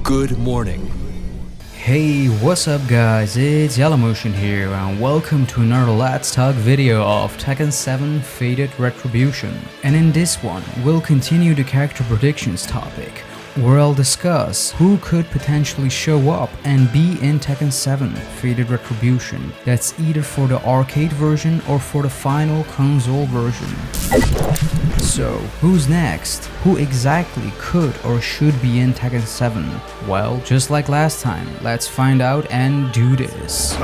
Good morning. Hey, what's up guys, it's YellowMotion here and welcome to another Let's Talk video of Tekken 7 Fated Retribution. And in this one, we'll continue the character predictions topic, where I'll discuss who could potentially show up and be in Tekken 7 Fated Retribution. That's either for the arcade version or for the final console version. So, who's next? Who exactly could or should be in Tekken 7? Well, just like last time, let's find out and do this.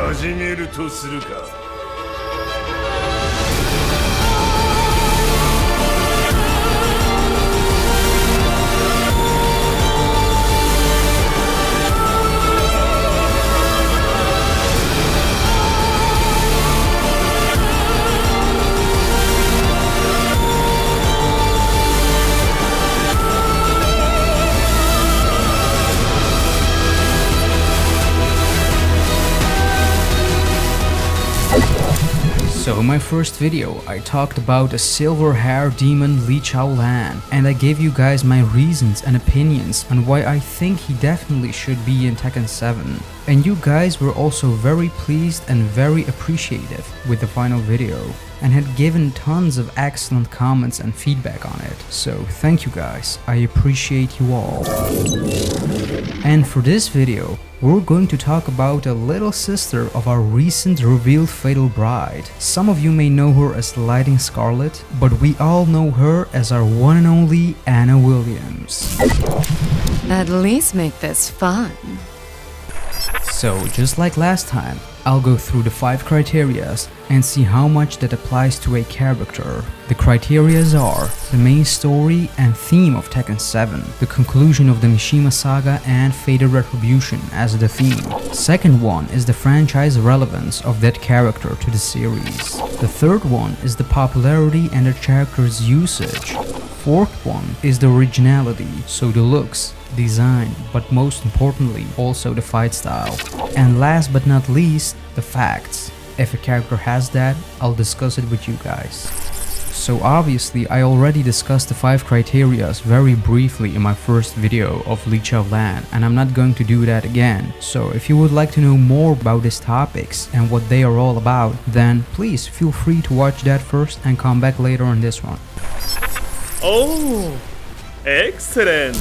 So in my first video, I talked about a silver-haired demon Li Chaolan, and I gave you guys my reasons and opinions on why I think he definitely should be in Tekken 7. And you guys were also very pleased and very appreciative with the final video, and had given tons of excellent comments and feedback on it. So thank you guys, I appreciate you all. And for this video, we're going to talk about a little sister of our recent revealed Fatal Bride. Some of you may know her as Lightning Scarlet, but we all know her as our one and only Anna Williams. At least make this fun. So, just like last time, I'll go through the 5 criterias and see how much that applies to a character. The criterias are the main story and theme of Tekken 7, the conclusion of the Mishima Saga and Fated Retribution as the theme. Second one is the franchise relevance of that character to the series. The third one is the popularity and the character's usage. Fourth one is the originality, so the looks, design, but most importantly also the fight style. And last but not least, the facts. If a character has that, I'll discuss it with you guys. So obviously I already discussed the 5 criterias very briefly in my first video of Li Chaolan, and I'm not going to do that again. So if you would like to know more about these topics and what they are all about, then please feel free to watch that first and come back later on this one. Oh, excellent!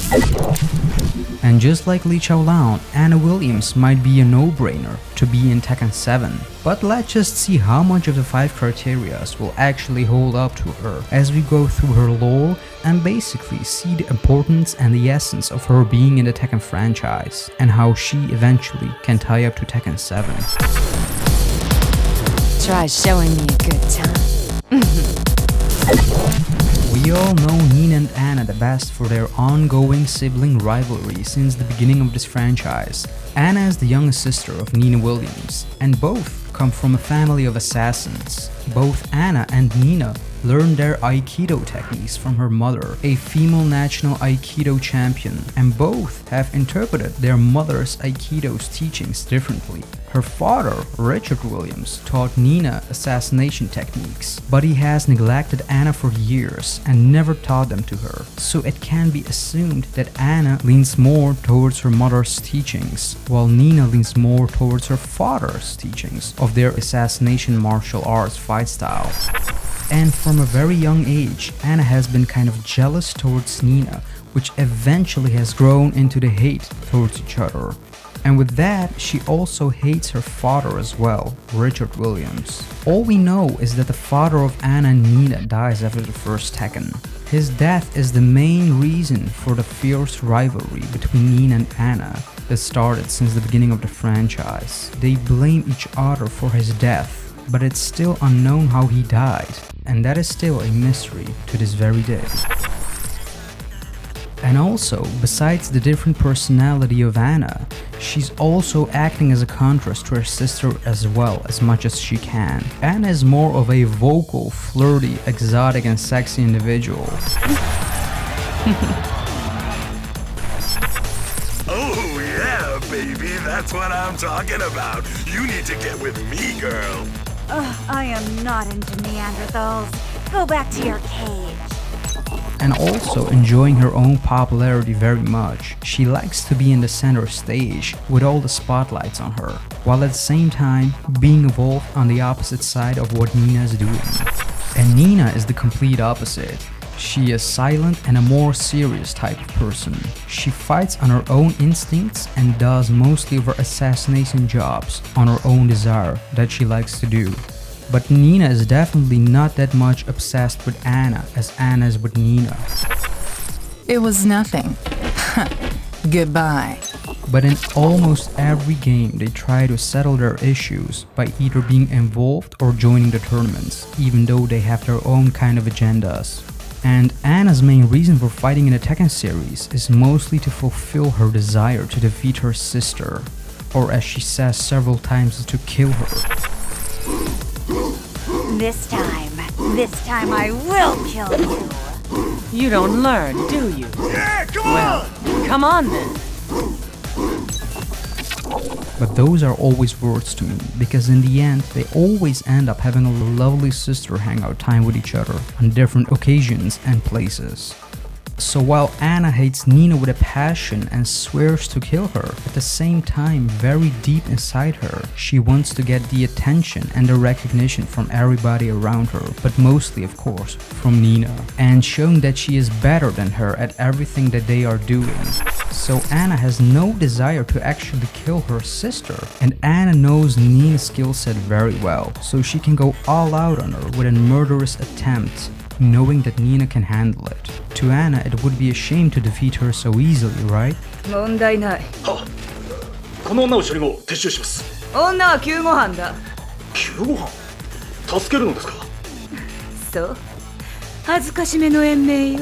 And just like Li Chaolan, Anna Williams might be a no-brainer to be in Tekken 7. But let's just see how much of the 5 criterias will actually hold up to her as we go through her lore and basically see the importance and the essence of her being in the Tekken franchise and how she eventually can tie up to Tekken 7. Try showing me a good time. We all know Nina and Anna the best for their ongoing sibling rivalry since the beginning of this franchise. Anna is the youngest sister of Nina Williams, and both come from a family of assassins. Both Anna and Nina learned their Aikido techniques from her mother, a female national Aikido champion, and both have interpreted their mother's Aikido's teachings differently. Her father, Richard Williams, taught Nina assassination techniques, but he has neglected Anna for years and never taught them to her, so it can be assumed that Anna leans more towards her mother's teachings, while Nina leans more towards her father's teachings of their assassination martial arts fight style. And from a very young age, Anna has been kind of jealous towards Nina, which eventually has grown into the hate towards each other. And with that, she also hates her father as well, Richard Williams. All we know is that the father of Anna and Nina dies after the first Tekken. His death is the main reason for the fierce rivalry between Nina and Anna that started since the beginning of the franchise. They blame each other for his death, but it's still unknown how he died, and that is still a mystery to this very day. And also, besides the different personality of Anna, she's also acting as a contrast to her sister as well as much as she can. Anna is more of a vocal, flirty, exotic and sexy individual. Oh yeah, baby, that's what I'm talking about. You need to get with me, girl. I am not into Neanderthals. Go back to your cage. and also enjoying her own popularity very much. She likes to be in the center stage with all the spotlights on her, while at the same time being involved on the opposite side of what Nina is doing. And Nina is the complete opposite. She is silent and a more serious type of person. She fights on her own instincts and does mostly of her assassination jobs on her own desire that she likes to do. But Nina is definitely not that much obsessed with Anna as Anna is with Nina. It was nothing. Goodbye. But in almost every game they try to settle their issues by either being involved or joining the tournaments, even though they have their own kind of agendas. And Anna's main reason for fighting in the Tekken series is mostly to fulfill her desire to defeat her sister, or as she says several times, to kill her. This time I will kill you. You don't learn, do you? Yeah, come on! Come on then. But those are always words to me, because in the end they always end up having a lovely sister hangout time with each other on different occasions and places. So while Anna hates Nina with a passion and swears to kill her, at the same time, very deep inside her, she wants to get the attention and the recognition from everybody around her, but mostly, of course, from Nina, and showing that she is better than her at everything that they are doing. So Anna has no desire to actually kill her sister, and Anna knows Nina's skill set very well, so she can go all out on her with a murderous attempt, knowing that Nina can handle it. To Anna, it would be a shame to defeat her so easily, right? 問題ない。この女を処理後撤収します。女は救護班だ。救護班助けるのですか？そう。恥ずかしめの延命よ。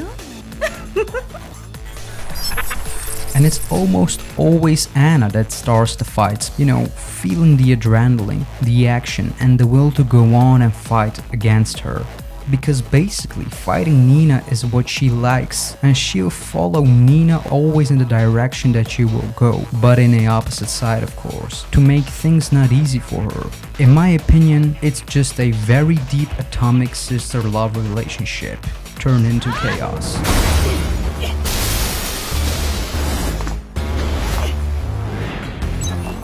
And it's almost always Anna that starts the fights, you know, feeling the adrenaline, the action, and the will to go on and fight against her. Because basically fighting Nina is what she likes, and she'll follow Nina always in the direction that she will go, but in the opposite side, of course, to make things not easy for her. In my opinion, it's just a very deep atomic sister-love relationship turned into chaos.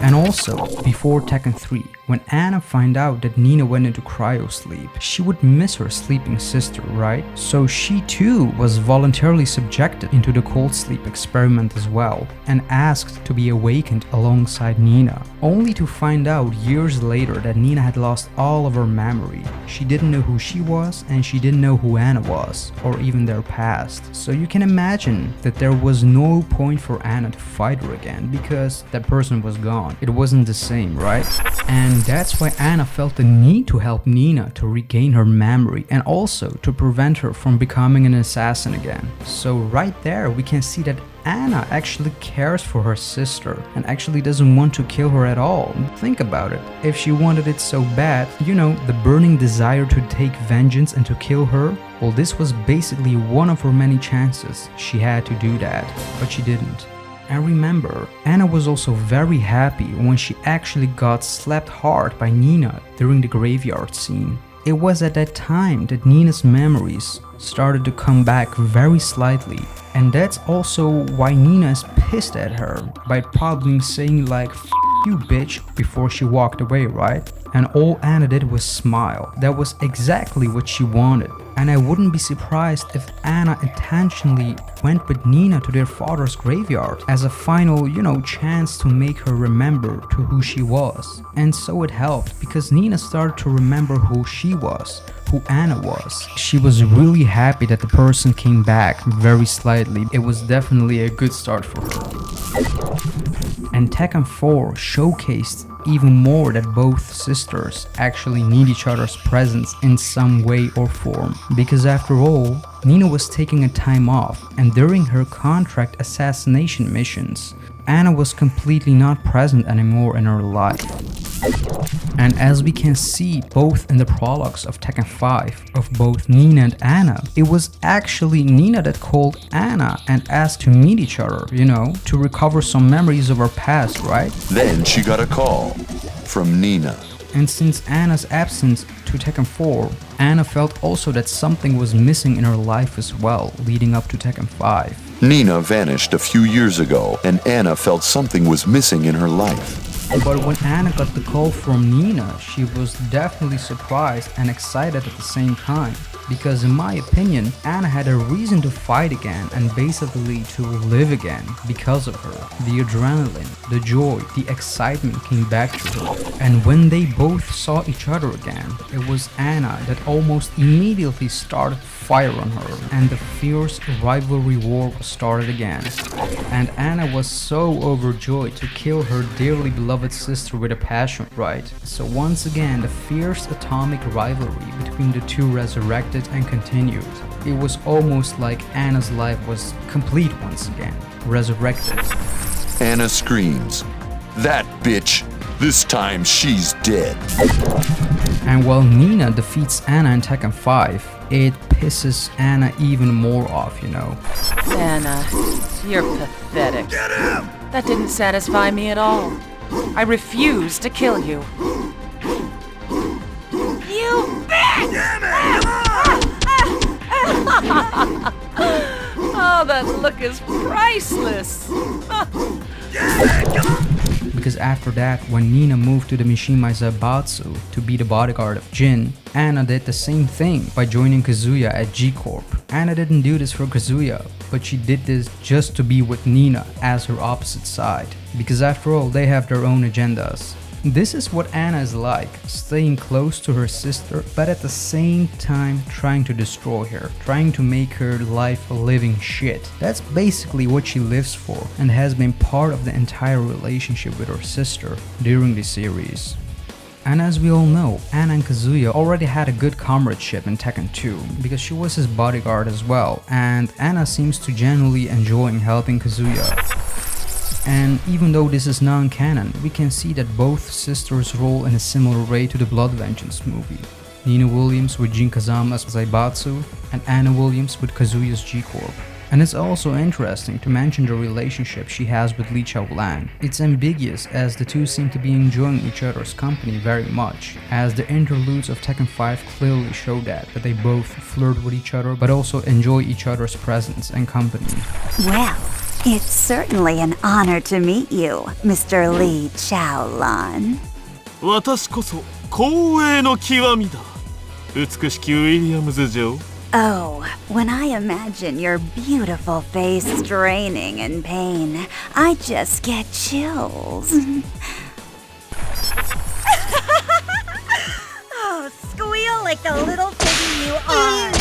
And also, before Tekken 3, when Anna found out that Nina went into cryosleep, she would miss her sleeping sister, right? So she too was voluntarily subjected into the cold sleep experiment as well, and asked to be awakened alongside Nina, only to find out years later that Nina had lost all of her memory. She didn't know who she was, and she didn't know who Anna was, or even their past. So you can imagine that there was no point for Anna to fight her again, because that person was gone. It wasn't the same, right? And that's why Anna felt the need to help Nina to regain her memory and also to prevent her from becoming an assassin again. So right there we can see that Anna actually cares for her sister and actually doesn't want to kill her at all. Think about it. If she wanted it so bad, you know, the burning desire to take vengeance and to kill her, well, this was basically one of her many chances. She had to do that, but she didn't. And remember, Anna was also very happy when she actually got slapped hard by Nina during the graveyard scene. It was at that time that Nina's memories started to come back very slightly, and that's also why Nina is pissed at her by probably saying like "F you bitch" before she walked away, right? And all Anna did was smile. That was exactly what she wanted. And I wouldn't be surprised if Anna intentionally went with Nina to their father's graveyard as a final, you know, chance to make her remember to who she was. And so it helped, because Nina started to remember who she was, who Anna was. She was really happy that the person came back very slightly. It was definitely a good start for her. And Tekken 4 showcased even more that both sisters actually need each other's presence in some way or form. Because after all, Nina was taking a time off, and during her contract assassination missions, Anna was completely not present anymore in her life. And as we can see both in the prologues of Tekken 5 of both Nina and Anna, it was actually Nina that called Anna and asked to meet each other, you know, to recover some memories of her past, right? Then she got a call from Nina. And since Anna's absence to Tekken 4, Anna felt also that something was missing in her life as well, leading up to Tekken 5. Nina vanished a few years ago, and Anna felt something was missing in her life. But when Anna got the call from Nina, she was definitely surprised and excited at the same time. Because in my opinion, Anna had a reason to fight again and basically to live again because of her. The adrenaline, the joy, the excitement came back to her. And when they both saw each other again, it was Anna that almost immediately started fire on her, and the fierce rivalry war was started again. And Anna was so overjoyed to kill her dearly beloved sister with a passion, right? So once again, the fierce atomic rivalry between the two resurrected and continued. It was almost like Anna's life was complete once again, resurrected. Anna screams, "That bitch! This time she's dead." And while Nina defeats Anna in Tekken 5, it pisses Anna even more off, you know. Anna, you're pathetic. Get him! That didn't satisfy me at all. I refuse to kill you. You bitch! Damn it! Oh, that look is priceless. Because after that, when Nina moved to the Mishima Zaibatsu to be the bodyguard of Jin, Anna did the same thing by joining Kazuya at G-Corp. Anna didn't do this for Kazuya, but she did this just to be with Nina as her opposite side. Because after all, they have their own agendas. This is what Anna is like, staying close to her sister, but at the same time trying to destroy her, trying to make her life a living shit. That's basically what she lives for, and has been part of the entire relationship with her sister during the series. And as we all know, Anna and Kazuya already had a good comradeship in Tekken 2, because she was his bodyguard as well, and Anna seems to genuinely enjoy helping Kazuya. And even though this is non-canon, we can see that both sisters roll in a similar way to the Blood Vengeance movie. Nina Williams with Jin Kazama's Zaibatsu, and Anna Williams with Kazuya's G-Corp. And it's also interesting to mention the relationship she has with Li Chaolan. It's ambiguous as the two seem to be enjoying each other's company very much, as the interludes of Tekken 5 clearly show that they both flirt with each other but also enjoy each other's presence and company. Well, it's certainly an honor to meet you, Mr. Li Chaolan. 私こそ光栄の極みだ。美しきウィリアムズ女王。Oh, when I imagine your beautiful face straining in pain, I just get chills. Oh, squeal like the little piggy you are.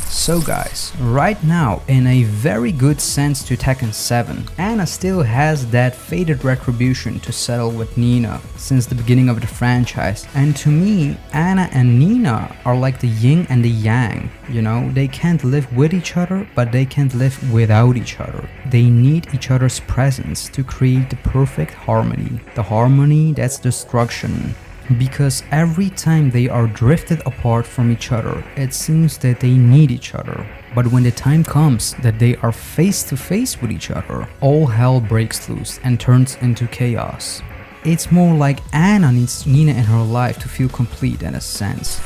So guys, right now, in a very good sense to Tekken 7, Anna still has that Fated Retribution to settle with Nina since the beginning of the franchise, and to me, Anna and Nina are like the yin and the yang, you know? They can't live with each other, but they can't live without each other. They need each other's presence to create the perfect harmony. The harmony that's destruction. Because every time they are drifted apart from each other, it seems that they need each other. But when the time comes that they are face to face with each other, all hell breaks loose and turns into chaos. It's more like Anna needs Nina in her life to feel complete in a sense.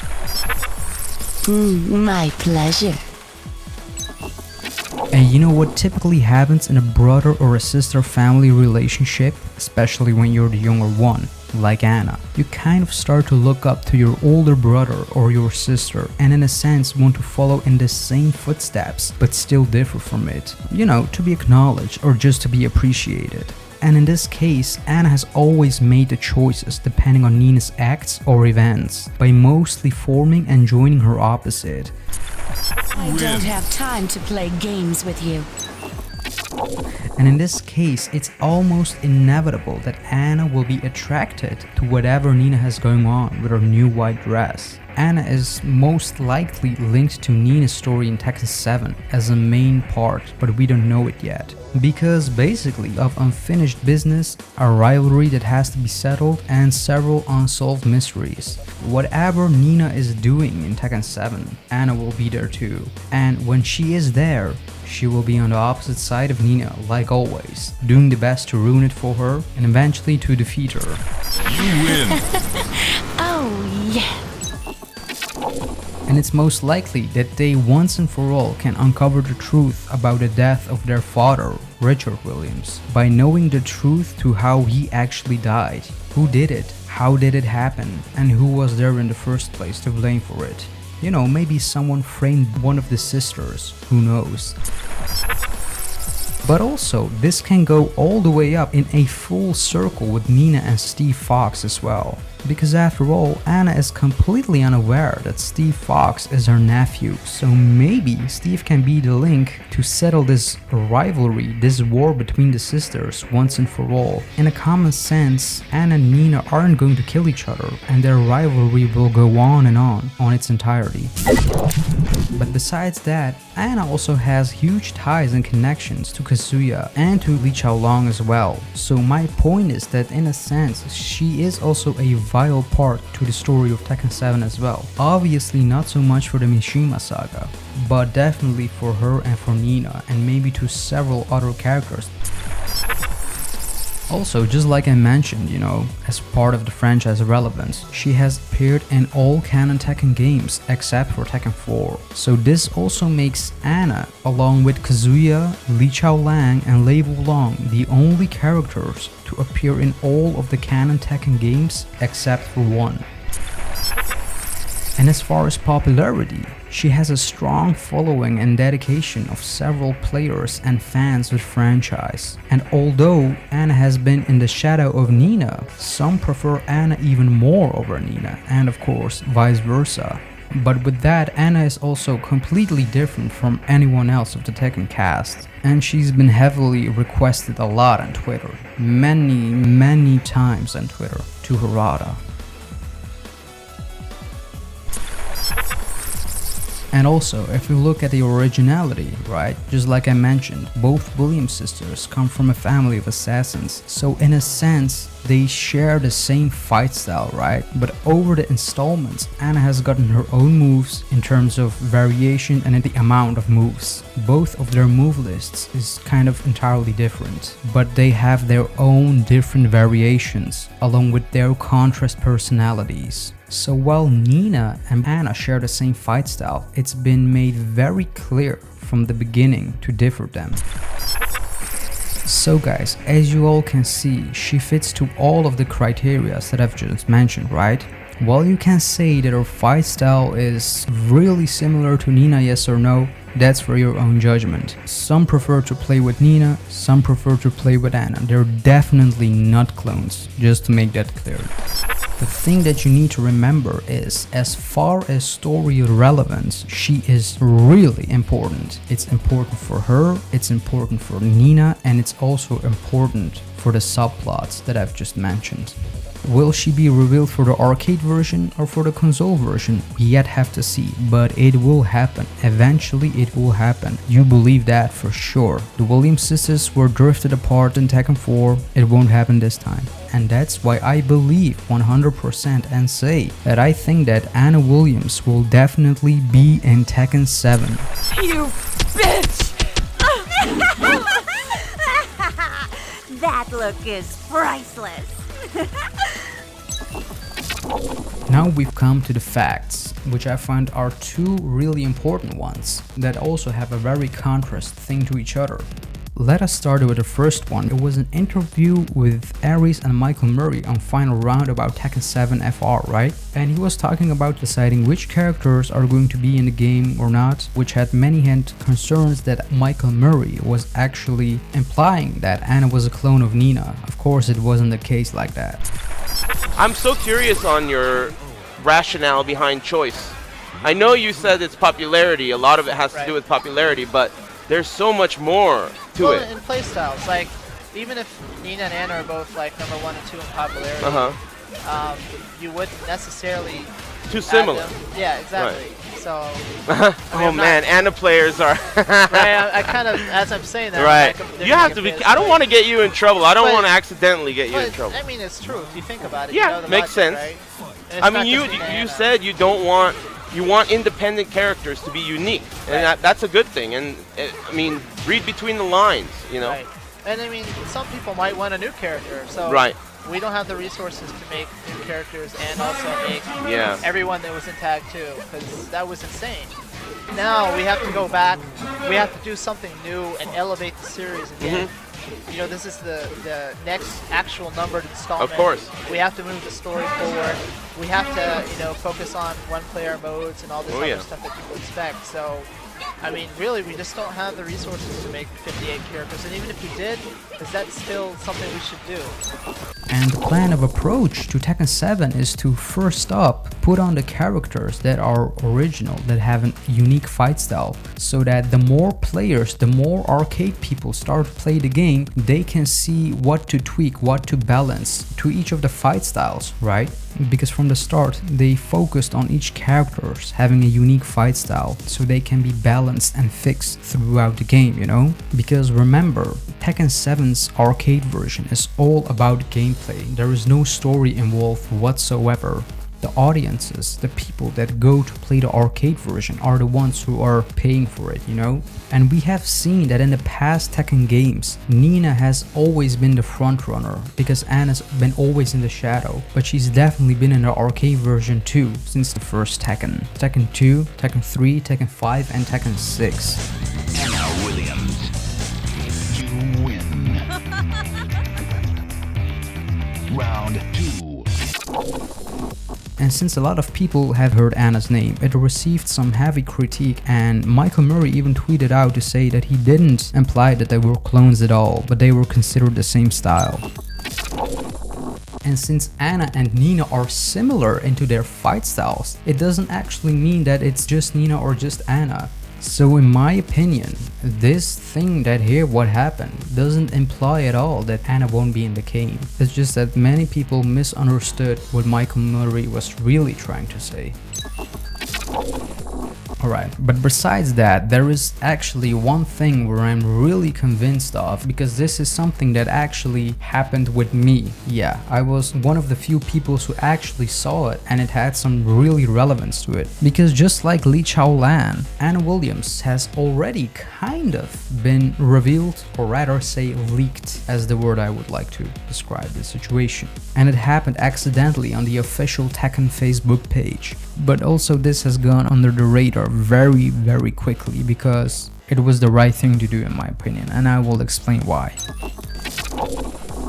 My pleasure. And you know what typically happens in a brother or a sister family relationship, especially when you're the younger one, like Anna? You kind of start to look up to your older brother or your sister, and in a sense want to follow in the same footsteps, but still differ from it. You know, to be acknowledged or just to be appreciated. And in this case, Anna has always made the choices depending on Nina's acts or events, by mostly forming and joining her opposite. I don't have time to play games with you. And in this case, it's almost inevitable that Anna will be attracted to whatever Nina has going on with her new white dress. Anna is most likely linked to Nina's story in Tekken 7 as a main part, but we don't know it yet. Because basically of unfinished business, a rivalry that has to be settled, and several unsolved mysteries. Whatever Nina is doing in Tekken 7, Anna will be there too. And when she is there, she will be on the opposite side of Nina, like always, doing the best to ruin it for her and eventually to defeat her. You win. Oh, yeah. And it's most likely that they once and for all can uncover the truth about the death of their father, Richard Williams, by knowing the truth to how he actually died. Who did it? How did it happen? And who was there in the first place to blame for it? You know, maybe someone framed one of the sisters, who knows. But also, this can go all the way up in a full circle with Nina and Steve Fox as well. Because after all, Anna is completely unaware that Steve Fox is her nephew, so maybe Steve can be the link to settle this rivalry, this war between the sisters once and for all. In a common sense, Anna and Nina aren't going to kill each other, and their rivalry will go on its entirety. But besides that, Anna also has huge ties and connections to Kazuya and to Li Qiaolong as well. So my point is that in a sense, she is also a vital part to the story of Tekken 7 as well. Obviously not so much for the Mishima saga, but definitely for her and for Nina, and maybe to several other characters. Also, just like I mentioned, as part of the franchise Relevance, she has appeared in all canon Tekken games except for Tekken 4. So this also makes Anna, along with Kazuya, Li Qiaolong and Lei Wulong, the only characters to appear in all of the canon Tekken games except for one. And as far as popularity, she has a strong following and dedication of several players and fans with franchise. And although Anna has been in the shadow of Nina, some prefer Anna even more over Nina, and of course vice versa. But with that, Anna is also completely different from anyone else of the Tekken cast, and she's been heavily requested a lot on Twitter, many times on Twitter, to Harada. And also, if we look at the originality, right, just like I mentioned, both Williams sisters come from a family of assassins, so in a sense, they share the same fight style, right? But over the installments, Anna has gotten her own moves in terms of variation and in the amount of moves. Both of their move lists is kind of entirely different, but they have their own different variations, along with their contrast personalities. So while Nina and Anna share the same fight style, it's been made very clear from the beginning to differ them. So guys, as you all can see, she fits to all of the criteria that I've just mentioned, right? While you can say that her fight style is really similar to Nina, yes or no, that's for your own judgment. Some prefer to play with Nina, some prefer to play with Anna. They're definitely not clones, just to make that clear. The thing that you need to remember is, as far as story relevance, she is really important. It's important for her, it's important for Nina, and it's also important for the subplots that I've just mentioned. Will she be revealed for the arcade version or for the console version? We yet have to see, but it will happen. Eventually it will happen. You believe that for sure. The Williams sisters were drifted apart in Tekken 4. It won't happen this time. And that's why I believe 100% and say that I think that Anna Williams will definitely be in Tekken 7. You bitch! That look is priceless. Now we've come to the facts, which I find are two really important ones that also have a very contrast thing to each other. Let us start with the first one. It was an interview with Ares and Michael Murray on Final Round about Tekken 7 FR, right? And he was talking about deciding which characters are going to be in the game or not, which had many concerns that Michael Murray was actually implying that Anna was a clone of Nina. Of course, it wasn't the case like that. I'm so curious on your rationale behind choice. I know you said it's popularity, a lot of it has to do with popularity, but there's so much more to it. In playstyles, like, even if Nina and Anna are both like number 1 and 2 in popularity, you wouldn't necessarily too similar. Yeah, exactly. Right. So. Oh man, Anna players are. Right, I kind of, as I'm saying that. Right. Like, You have to be. I don't want to get you in trouble. I don't want to accidentally get you in But, trouble. I mean, it's true. If you think about it, Yeah, you know the makes logic, sense. right? And it's I not mean, just an you Anna. said you don't want. You want independent characters to be unique, and that's a good thing. And I mean, read between the lines, you know. Right. And I mean, some people might want a new character, so Right. we don't have the resources to make new characters and also make everyone that was in Tag 2, because that was insane. Now we have to go back, we have to do something new and elevate the series again. You know, this is the next actual numbered installment. Of course. We have to move the story forward. We have to, you know, focus on one-player modes and all this other stuff that people expect. So, I mean, really, we just don't have the resources to make 58 characters. And even if we did, is that still something we should do? And the plan of approach to Tekken 7 is to first up put on the characters that are original, that have a unique fight style, so that the more players, the more arcade people start to play the game, they can see what to tweak, what to balance to each of the fight styles, right? Because from the start they focused on each characters having a unique fight style, so they can be balanced and fixed throughout the game, you know? Because remember, Tekken 7's arcade version is all about gameplay. There is no story involved whatsoever. The audiences, the people that go to play the arcade version are the ones who are paying for it, you know? And we have seen that in the past Tekken games, Nina has always been the front runner because Anna's been always in the shadow, but she's definitely been in the arcade version too since the first Tekken. Tekken 2, Tekken 3, Tekken 5 and Tekken 6. Anna Williams, you win. Round 2. And since a lot of people have heard Anna's name, it received some heavy critique, and Michael Murray even tweeted out to say that he didn't imply that they were clones at all, but they were considered the same style. And since Anna and Nina are similar into their fight styles, it doesn't actually mean that it's just Nina or just Anna. So in my opinion, this thing that here what happened doesn't imply at all that Anna won't be in the game. It's just that many people misunderstood what Michael Murray was really trying to say. Alright, but besides that, there is actually one thing where I'm really convinced of, because this is something that actually happened with me. Yeah, I was one of the few people who actually saw it, and it had some really relevance to it. Because just like Lee Chao-lan, Anna Williams has already kind of been revealed, or rather say leaked, as the word I would like to describe the situation. And it happened accidentally on the official Tekken Facebook page. But also this has gone under the radar very quickly because it was the right thing to do in my opinion, and I will explain why.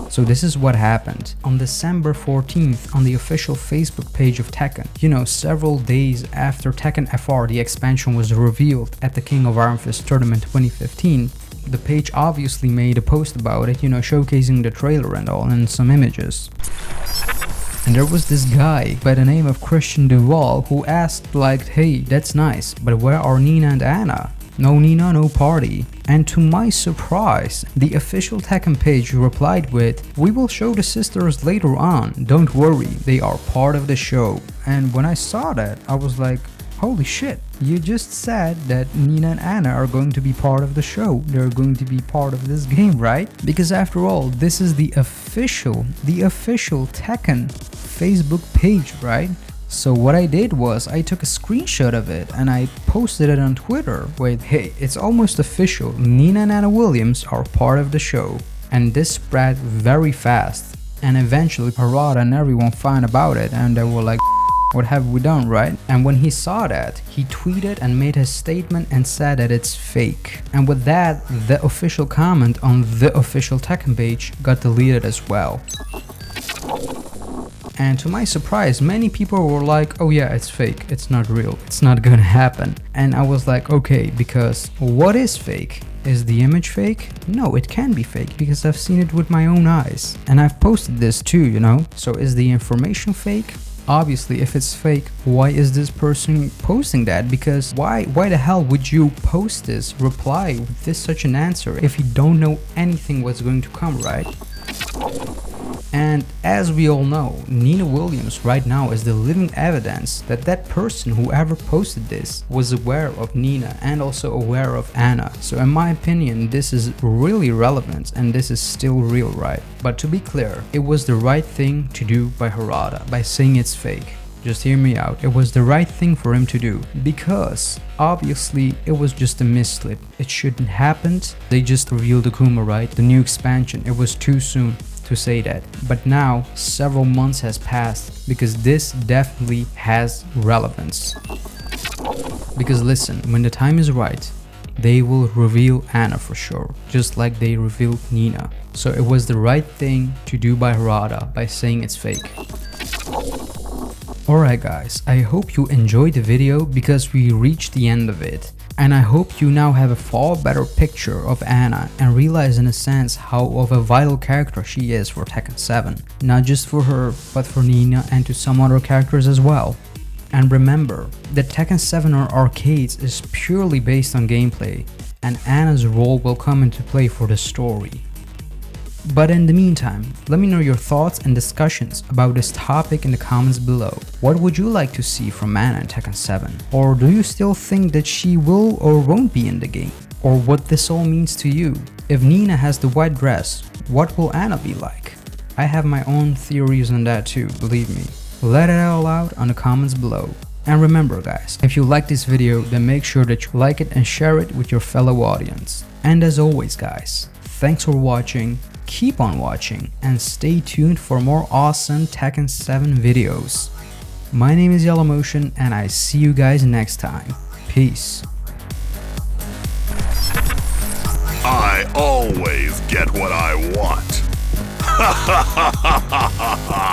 So this is what happened. On December 14th, on the official Facebook page of Tekken, you know, several days after Tekken FR, the expansion, was revealed at the King of Iron Fist tournament 2015, the page obviously made a post about it, you know, showcasing the trailer and all, and some images. And there was this guy by the name of Christian Duval who asked like, hey, that's nice, but where are Nina and Anna? No Nina, no party. And to my surprise, the official Tekken page replied with, we will show the sisters later on, don't worry, they are part of the show. And when I saw that, I was like, holy shit, you just said that Nina and Anna are going to be part of the show. They're going to be part of this game, right? Because after all, this is the official Tekken Facebook page, right? So what I did was I took a screenshot of it and I posted it on Twitter with, hey, it's almost official, Nina and Anna Williams are part of the show. And this spread very fast. And eventually Harada and everyone found about it and they were like, what have we done, right? And when he saw that, he tweeted and made his statement and said that it's fake. And with that, the official comment on the official Tekken page got deleted as well. And to my surprise, many people were like, oh yeah, it's fake, it's not real, it's not gonna happen. And I was like, okay, because what is fake? Is the image fake? No, it can be fake because I've seen it with my own eyes. And I've posted this too, you know? So is the information fake? Obviously, if it's fake, why is this person posting that? Because why the hell would you post this, reply with this such an answer if you don't know anything what's going to come, right? And as we all know, Nina Williams right now is the living evidence that that person who ever posted this was aware of Nina and also aware of Anna. So in my opinion, this is really relevant and this is still real, right? But to be clear, it was the right thing to do by Harada by saying it's fake. Just hear me out, it was the right thing for him to do, because obviously it was just a misslip. It shouldn't happened. They just revealed Akuma, right? The new expansion. It was too soon to say that. But now several months has passed because this definitely has relevance. Because listen, when the time is right, they will reveal Anna for sure, just like they revealed Nina. So it was the right thing to do by Harada by saying it's fake. Alright guys, I hope you enjoyed the video because we reached the end of it. And I hope you now have a far better picture of Anna and realize in a sense how of a vital character she is for Tekken 7. Not just for her, but for Nina and to some other characters as well. And remember that Tekken 7 or arcades is purely based on gameplay, and Anna's role will come into play for the story. But in the meantime, let me know your thoughts and discussions about this topic in the comments below. What would you like to see from Anna in Tekken 7? Or do you still think that she will or won't be in the game? Or what this all means to you? If Nina has the white dress, what will Anna be like? I have my own theories on that too, believe me. Let it all out on the comments below. And remember guys, if you like this video, then make sure that you like it and share it with your fellow audience. And as always guys, thanks for watching. Keep on watching and stay tuned for more awesome Tekken 7 videos. My name is YellowMotion and I see you guys next time. Peace. I always get what I want. Ha ha ha ha ha ha!